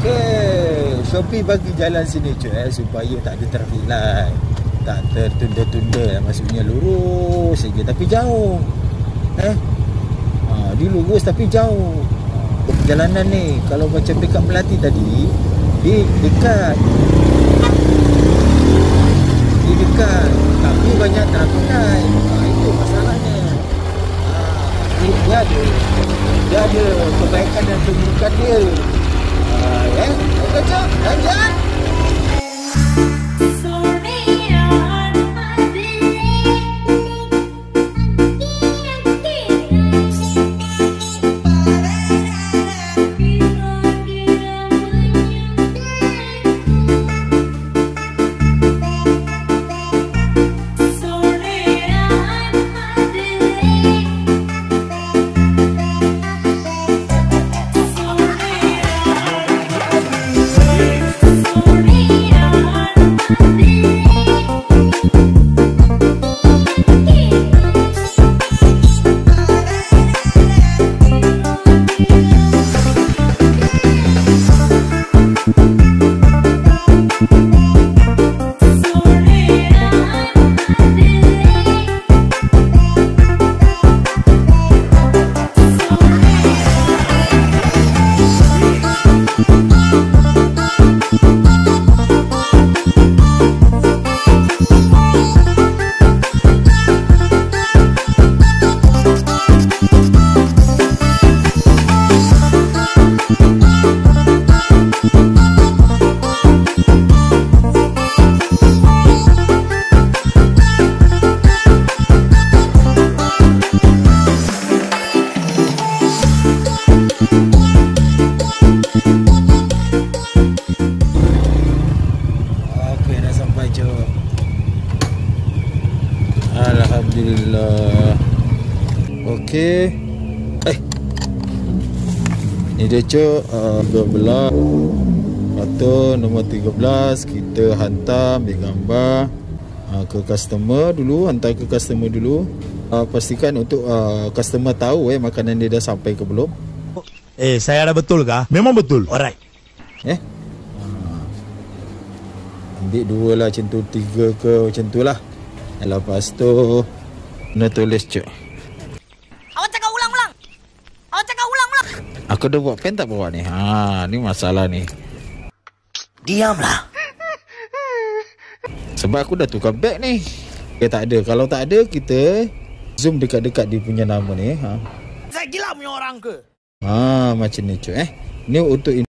Okey, Shopee bagi jalan sini cuy supaya tak ada traffic light, tak tertunda-tunda, maksudnya lurus saja tapi jauh. Dia lurus tapi jauh. Perjalanan ni kalau macam dekat Melati tadi, dia dekat. Dia dekat tapi banyak traffic light. Itu masalahnya. Dia ada kebaikan dan keburukan dia. Okey, jom jalan. Alhamdulillah. Okey. Ni dia cok 12. Atau nombor 13 kita hantar ambil gambar ke customer dulu, hantar ke customer dulu. Pastikan untuk customer tahu makanan dia dah sampai ke belum. Saya ada betul kah? Memang betul. Alright. Ambil 2 lah macam tu, 3 ke macam tu lah. Lepas tu kena tulis cuk. Awak cakap ulang-ulang. Awak cakap ulang-ulang. Aku dah buat pen tak bawa ni. Ni masalah ni. Diamlah. Sebab aku dah tukar beg ni. Tak ada. Kalau tak ada, kita zoom dekat-dekat dia punya nama ni. Saya gila punya orang ke? Macam ni cuk. Ni untuk